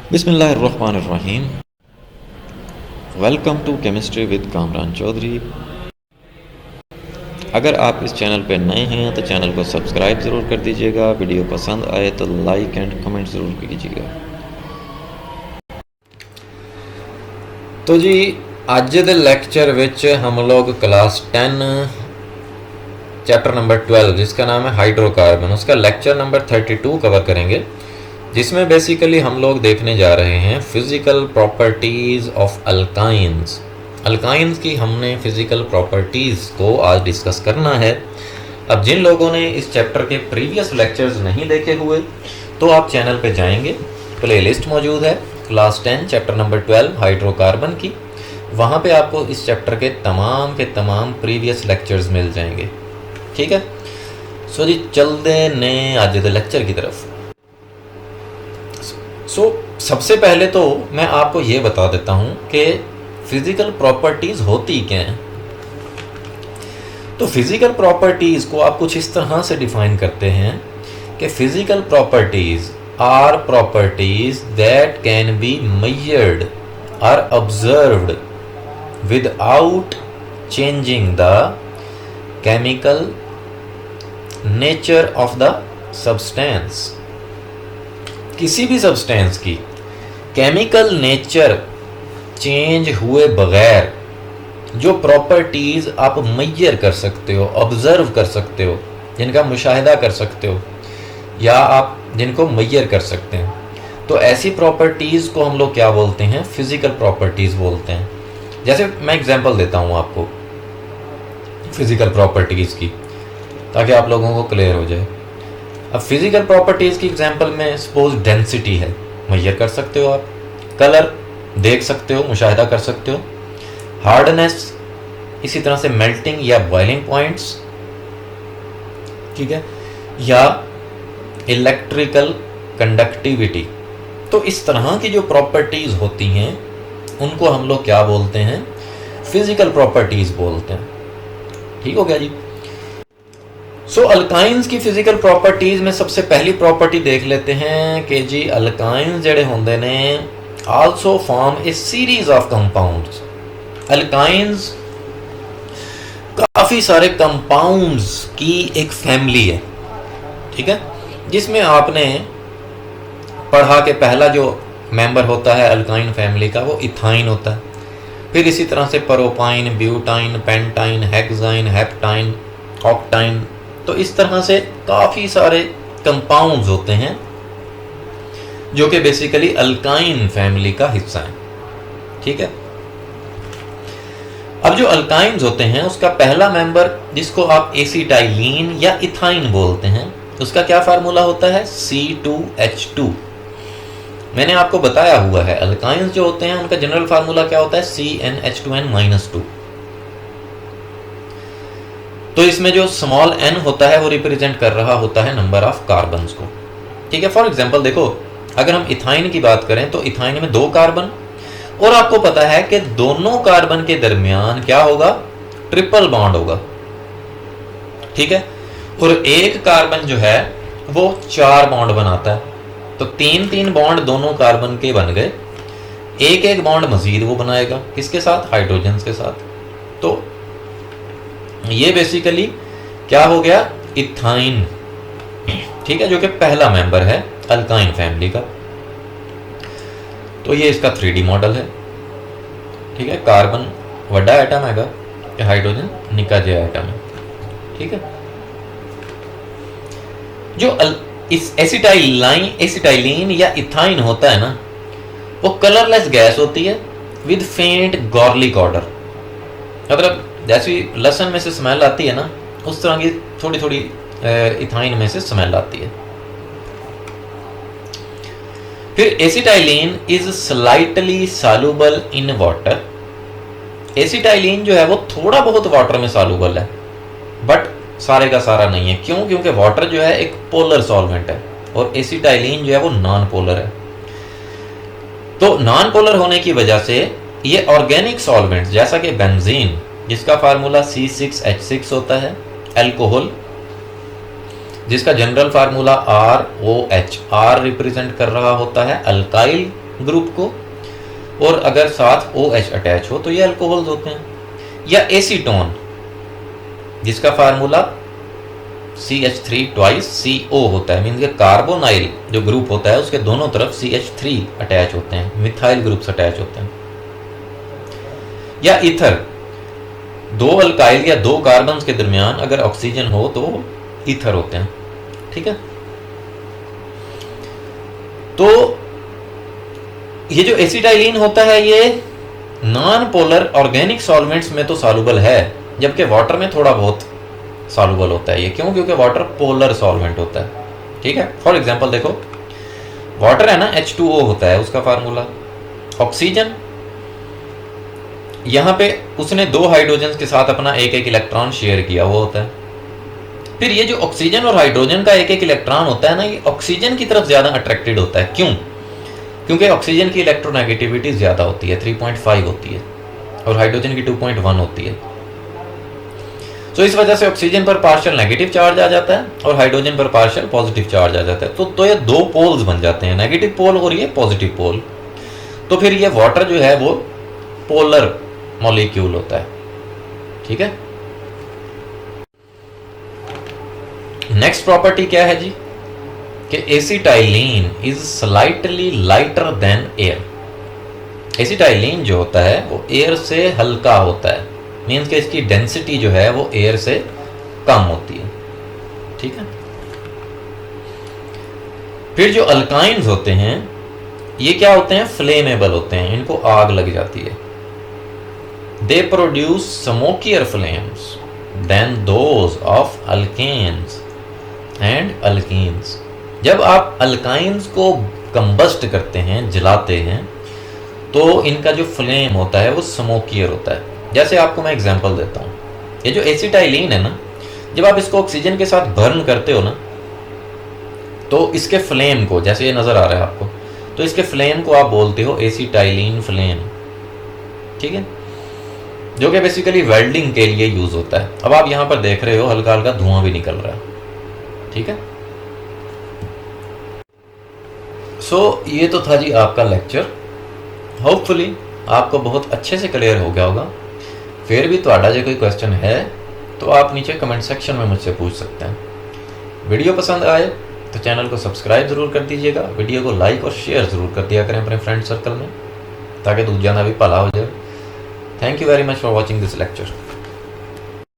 बिस्मिल्लाहिर्रहमानिर्रहीम। Welcome to chemistry with Kamran Chaudhary. अगर आप इस चैनल पर नए हैं तो चैनल को सब्सक्राइब ज़रूर कर दीजिएगा। वीडियो पसंद आए तो लाइक एंड कमेंट ज़रूर कीजिएगा। तो जी अज दे लैक्चर विच हम लोग क्लास 10 चैप्टर नंबर 12 जिसका नाम है हाइड्रोकार्बन, उसका लेक्चर नंबर 32 कवर करेंगे, जिसमें बेसिकली हम लोग देखने जा रहे हैं physical properties of alkynes. Alkynes की हमने फिज़िकल प्रॉपर्टीज़ को आज डिस्कस करना है। अब जिन लोगों ने इस चैप्टर के प्रीवियस लेक्चर्स नहीं देखे हुए तो आप चैनल पे जाएंगे, प्लेलिस्ट मौजूद है क्लास 10 चैप्टर नंबर 12 हाइड्रोकार्बन की। वहाँ पे आपको इस चैप्टर के तमाम प्रीवियस लेक्चर्स मिल जाएंगे। ठीक है, सो जी चलते ने अज के लेक्चर की तरफ। सबसे पहले तो मैं आपको ये बता देता हूँ कि फिज़िकल प्रॉपर्टीज़ होती क्या हैं। तो फिज़िकल प्रॉपर्टीज़ को आप कुछ इस तरह से डिफाइन करते हैं कि physical properties or properties that can be measured or observed without changing the chemical nature of the substance. किसी भी सब्सटेंस की केमिकल नेचर चेंज हुए बगैर जो प्रॉपर्टीज़ आप मेजर कर सकते हो, ऑब्ज़र्व कर सकते हो, जिनका मुशाहिदा कर सकते हो या आप जिनको मेजर कर सकते हैं, तो ऐसी प्रॉपर्टीज़ को हम लोग क्या बोलते हैं? फिज़िकल प्रॉपर्टीज़ बोलते हैं। जैसे मैं एग्जांपल देता हूँ आपको फिज़िकल प्रॉपर्टीज़ की, ताकि आप लोगों को क्लियर हो जाए। अब फिज़िकल प्रॉपर्टीज़ की एग्जांपल में सपोज डेंसिटी है, मेजर कर सकते हो आप। कलर देख सकते हो, मुशाहिदा कर सकते हो। हार्डनेस, इसी तरह से मेल्टिंग या बॉइलिंग पॉइंट्स, ठीक है, या इलेक्ट्रिकल कंडक्टिविटी। तो इस तरह की जो प्रॉपर्टीज़ होती हैं उनको हम लोग क्या बोलते हैं? फिज़िकल प्रॉपर्टीज़ बोलते हैं। ठीक हो गया जी। सो अल्काइंस की फिज़िकल प्रॉपर्टीज़ में सबसे पहली प्रॉपर्टी देख लेते हैं कि जी अल्काइंस जड़े होंदे ने also form A series of compounds. Alkynes काफ़ी सारे कंपाउंड्स की एक फैमिली है, ठीक है, जिसमें आपने पढ़ा कि पहला जो मेंबर होता है अल्काइन फैमिली का वो इथाइन होता है। फिर इसी तरह से propyne, butyne, pentyne, hexyne, heptyne, ऑक्टाइन। तो इस तरह से काफ़ी सारे कंपाउंड्स होते हैं जो कि बेसिकली अल्काइन फैमिली का हिस्सा है। ठीक है, अब जो अल्काइंस होते हैं उसका पहला मेंबर जिसको आप एसिटाइलीन या इथाइन बोलते हैं, उसका क्या फार्मूला होता है? C2H2। मैंने आपको बताया हुआ है अल्काइंस जो होते हैं उनका जनरल फार्मूला क्या होता है? CnH2n-2। तो इसमें जो स्मॉल n होता है वो रिप्रेजेंट कर रहा होता है नंबर ऑफ कार्बन्स को। ठीक है, फॉर एग्जांपल देखो, अगर हम इथाइन की बात करें तो इथाइन में 2 कार्बन, और आपको पता है कि दोनों कार्बन के दरमियान क्या होगा? ट्रिपल बॉन्ड होगा। ठीक है, और एक कार्बन जो है वो 4 बॉन्ड बनाता है, तो 3-3 बॉन्ड दोनों कार्बन के बन गए। एक बॉन्ड मजीद वो बनाएगा किसके साथ? हाइड्रोजन के साथ। तो ये बेसिकली क्या हो गया? इथाइन। ठीक है, जो कि पहला मेंबर है अल्काइन फैमिली का। तो ये इसका 3D मॉडल है। ठीक है, कार्बन वड्डा एटम हैगा, हाइड्रोजन निका जिहा एटम है। ठीक है, जो इस एसिटाइलीन या इथाइन होता है ना, वो कलरलेस गैस होती है विद फेंट गॉर्लिक ऑर्डर। मतलब जैसी लहसुन में से स्मेल आती है ना, उस तरह की थोड़ी थोड़ी इथाइन में से स्मेल आती है। फिर acetylene is slightly soluble in water. Acetylene जो है वो थोड़ा बहुत वाटर में सॉल्युबल है, बट सारे का सारा नहीं है। क्यों? क्योंकि वाटर जो है एक पोलर सॉल्वेंट है और एसिटाइलीन जो है वो नॉन पोलर है। तो नॉन पोलर होने की वजह से ये ऑर्गेनिक सॉल्वेंट्स जैसा कि बेंजीन जिसका फार्मूला C6H6 होता है, अल्कोहल जिसका general formula ROH, R represent कर रहा होता है अल्काइल ग्रुप को, और अगर साथ OH अटैच हो तो ये अल्कोहल्स होते हैं। या एसीटोन, जिसका फार्मूला CH3 ट्वाइस CO होता है, मीन्स के कार्बोनाइल जो ग्रुप होता है उसके दोनों तरफ CH3 अटैच होते हैं, मिथाइल ग्रुप्स अटैच होते हैं। या ईथर, दो अल्काइल या दो कार्बन्स के दरमियान अगर ऑक्सीजन हो तो ईथर होते हैं। ठीक है, तो ये जो एसिटाइलिन होता है ये नॉन पोलर ऑर्गेनिक सॉल्वेंट्स में तो सॉल्युबल है, जबकि वाटर में थोड़ा बहुत सॉल्युबल होता है। ये क्यों? क्योंकि वाटर पोलर सॉल्वेंट होता है। ठीक है, फॉर एग्जांपल देखो, वाटर है ना, H2O होता है उसका फार्मूला। ऑक्सीजन, यहां पे उसने दो हाइड्रोजन के साथ अपना एक एक इलेक्ट्रॉन शेयर किया, वो होता है। फिर ये जो ऑक्सीजन और हाइड्रोजन का एक एक इलेक्ट्रॉन होता है ना, ये ऑक्सीजन की तरफ ज्यादा अट्रैक्टेड होता है। क्यों? क्योंकि ऑक्सीजन की इलेक्ट्रोनेगेटिविटी ज्यादा होती है, 3.5 होती है, और हाइड्रोजन की 2.1 होती है। तो इस वजह से ऑक्सीजन पर पार्शियल नेगेटिव चार्ज आ जाता है और हाइड्रोजन पर पार्शियल पॉजिटिव चार्ज आ जाता है। तो ये दो पोल्स बन जाते हैं, नेगेटिव पोल और ये पॉजिटिव पोल। तो फिर ये वाटर जो है वो पोलर मॉलिक्यूल होता है। ठीक है, नेक्स्ट प्रॉपर्टी क्या है जी, कि acetylene is slightly lighter than air. Acetylene जो होता है वो एयर से हल्का होता है, मीन्स कि इसकी डेंसिटी जो है वो एयर से कम होती है। ठीक है, फिर जो अल्काइंस होते हैं ये क्या होते हैं? फ्लेमेबल होते हैं, इनको आग लग जाती है। They produce smokier flames than those of alkanes and alkenes. जब आप अल्काइंस को कंबस्ट करते हैं, जलाते हैं, तो इनका जो फ्लेम होता है वो स्मोकियर होता है। जैसे आपको मैं एग्जांपल देता हूँ, ये जो एसिटाइलिन है ना, जब आप इसको ऑक्सीजन के साथ बर्न करते हो ना, तो इसके फ्लेम को, जैसे ये नज़र आ रहा है आपको, तो इसके फ्लेम को आप बोलते हो एसिटाइलिन फ्लेम। ठीक है, जो कि बेसिकली वेल्डिंग के लिए यूज होता है। अब आप यहाँ पर देख रहे हो हल्का हल्का धुआं भी निकल रहा है। ठीक है, सो ये तो था जी आपका लेक्चर। होपफुली आपको बहुत अच्छे से क्लियर हो गया होगा। फिर भी ਤੁਹਾਡਾ जो कोई क्वेश्चन है तो आप नीचे कमेंट सेक्शन में मुझसे पूछ सकते हैं। वीडियो पसंद आए तो चैनल को सब्सक्राइब ज़रूर कर दीजिएगा, वीडियो को लाइक और शेयर ज़रूर कर दिया करें अपने फ्रेंड सर्कल में, ताकि दूसरा भी भला हो जाए। Thank you very much for watching this lecture.